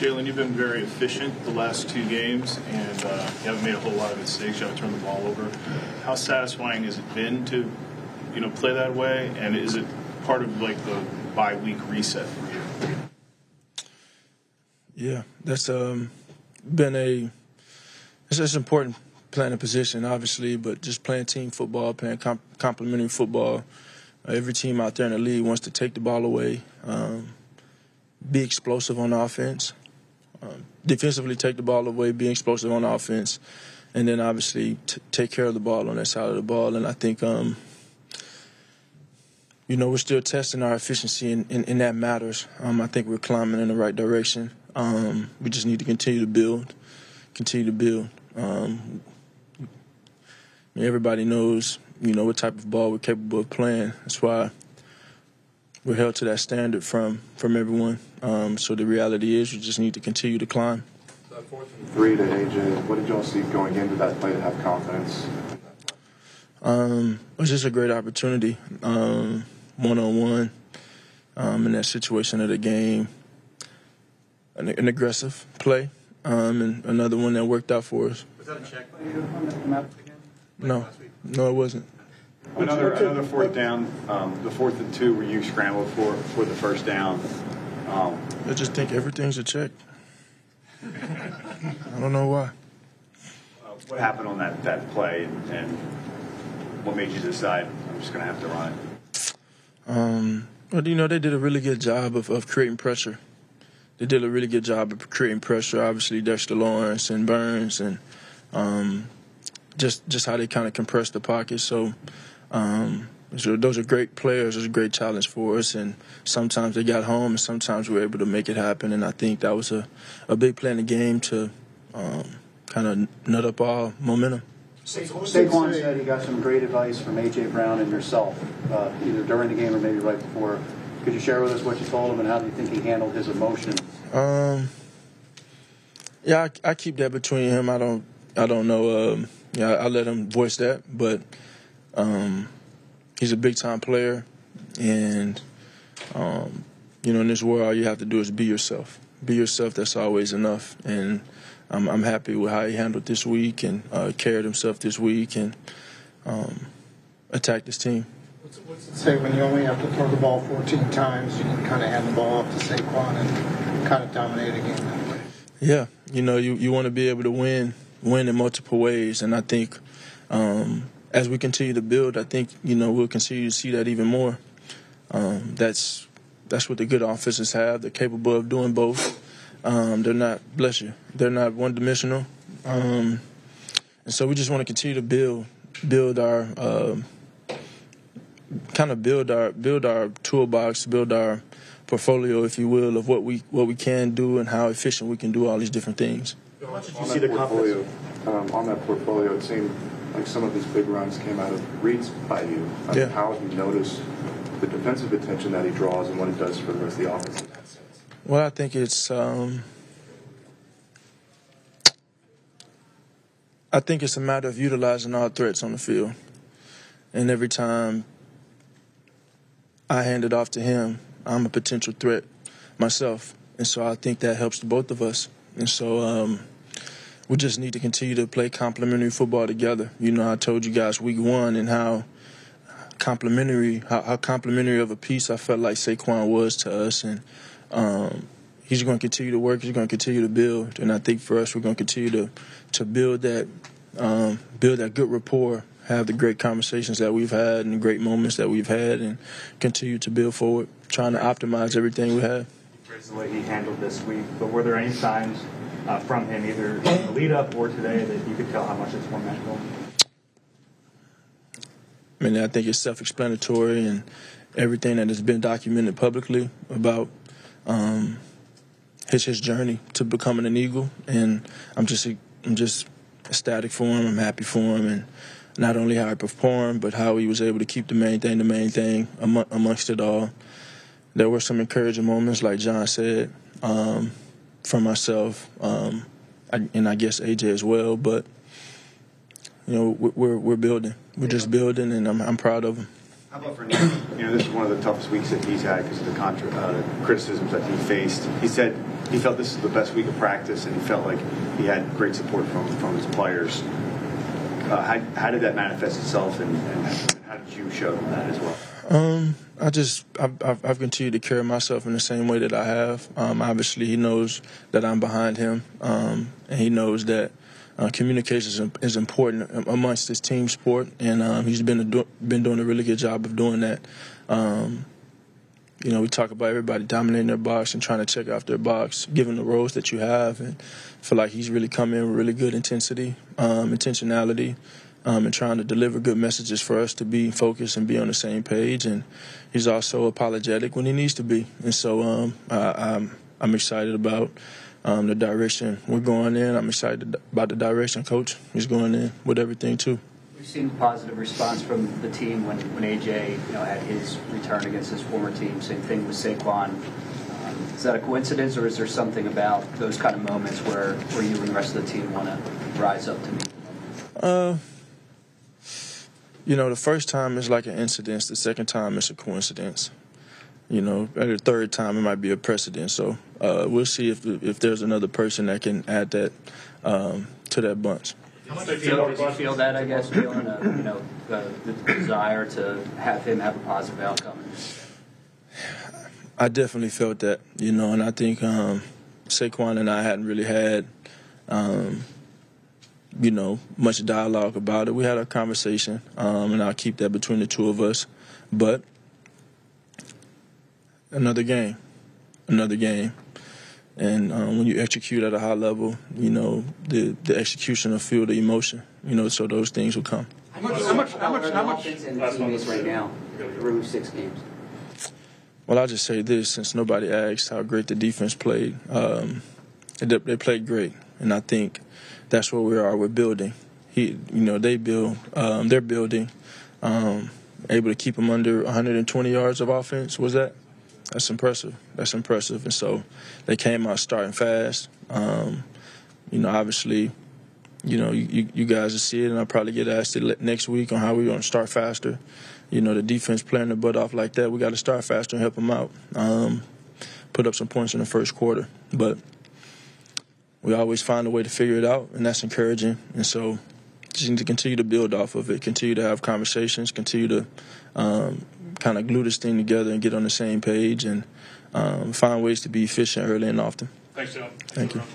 Jalen, you've been very efficient the last 2 games, and you haven't made a whole lot of mistakes. You haven't turned the ball over. How satisfying has it been to, play that way? And is it part of like the bye-week reset for you? Yeah, that's been it's important playing a position, obviously, but just playing team football, playing complementary football. Every team out there in the league wants to take the ball away, be explosive on offense, defensively take the ball away, be explosive on offense, and then obviously take care of the ball on that side of the ball. And I think, we're still testing our efficiency, and that matters. I think we're climbing in the right direction. We just need to continue to build. Everybody knows, what type of ball we're capable of playing. That's why we're held to that standard from everyone. So the reality is, you just need to continue to climb. So 4th and 3 to AJ. What did y'all see going into that play to have confidence? It was just a great opportunity, one-on-one, in that situation of the game. An aggressive play, and another one that worked out for us. Was that a check by you on the map again? No, it wasn't. Another 4th down, the 4th and 2 where you scrambled for the first down. I just think everything's a check. I don't know why. What happened on that play, and what made you decide I'm just going to have to run it? Well, they did a really good job of creating pressure. They did a really good job of creating pressure. Obviously, Dexter Lawrence and Burns, and just how they kind of compressed the pocket. So those are great players. It was a great challenge for us. And sometimes they got home, and sometimes we were able to make it happen. And I think that was a big play in the game to kind of nut up our momentum. Saquon said he got some great advice from A.J. Brown and yourself, either during the game or maybe right before. Could you share with us what you told him, and how do you think he handled his emotion? Yeah, I keep that between him. I don't know. I let him voice that, but he's a big-time player, and in this world, all you have to do is be yourself. Be yourself. That's always enough. And I'm happy with how he handled this week and carried himself this week and attacked his team. What's it say when you only have to throw the ball 14 times, you can kind of hand the ball off to Saquon and kind of dominate a game that way? Yeah, you want to be able to win in multiple ways, and I think as we continue to build, I think we'll continue to see that even more. That's what the good offenses have. They're capable of doing both. They're not one-dimensional, and so we just want to continue to build our build our toolbox, build our portfolio, if you will, of what we can do and how efficient we can do all these different things. On that portfolio, it seemed like some of these big runs came out of reads by you. Yeah. How have you noticed the defensive attention that he draws and what it does for the rest of the offense in that sense? Well, I think it's a matter of utilizing all threats on the field, and every time I hand it off to him, I'm a potential threat myself. And so I think that helps both of us. And so we just need to continue to play complementary football together. I told you guys week 1 and how complementary of a piece I felt like Saquon was to us. And he's going to continue to work. He's going to continue to build. And I think for us, we're going to continue to build that good rapport, have the great conversations that we've had and the great moments that we've had, and continue to build forward, trying to optimize everything we have. Praise the way he handled this week, but were there any signs from him, either in the lead-up or today, that you could tell how much it's one-dimensional? I think it's self-explanatory, and everything that has been documented publicly about his journey to becoming an Eagle, and I'm just ecstatic for him. I'm happy for him, and not only how he performed, but how he was able to keep the main thing amongst it all. There were some encouraging moments, like John said, from myself, and I guess AJ as well. But we're building. We're just building, and I'm proud of him. How about for Nick? This is one of the toughest weeks that he's had because of the criticisms that he faced. He said he felt this is the best week of practice, and he felt like he had great support from his players. How did that manifest itself, and how did you show them that as well? I've continued to carry myself in the same way that I have. Obviously, he knows that I'm behind him, and he knows that communication is important amongst this team sport, and he's been doing a really good job of doing that. We talk about everybody dominating their box and trying to check off their box, given the roles that you have, and I feel like he's really come in with really good intentionality, and trying to deliver good messages for us to be focused and be on the same page. And he's also apologetic when he needs to be. And so I'm excited about the direction we're going in. I'm excited about the direction Coach is going in with everything, too. We've seen positive response from the team when AJ had his return against his former team. Same thing with Saquon. Is that a coincidence, or is there something about those kind of moments where you and the rest of the team want to rise up to meet? The first time is like an incident. The second time is a coincidence. At the third time it might be a precedent. So we'll see if there's another person that can add that to that bunch. Did you feel that, I guess, feeling the desire to have him have a positive outcome? I definitely felt that, and I think Saquon and I hadn't really had, much dialogue about it. We had a conversation, and I'll keep that between the two of us. But another game. And when you execute at a high level, the execution will feel the emotion, so those things will come. How much offense in the team is right now through 6 games? Well, I'll just say this, since nobody asked how great the defense played. They played great, and I think that's where we are. We're building. They're building, able to keep them under 120 yards of offense. Was that? That's impressive. And so they came out starting fast. Obviously, you guys will see it, and I'll probably get asked next week on how we're going to start faster. The defense playing their butt off like that, we got to start faster and help them out. Put up some points in the first quarter. But we always find a way to figure it out, and that's encouraging. And so just need to continue to build off of it, continue to have conversations, continue to kind of glue this thing together and get on the same page, and find ways to be efficient early and often. Thanks, Joe. Thank you.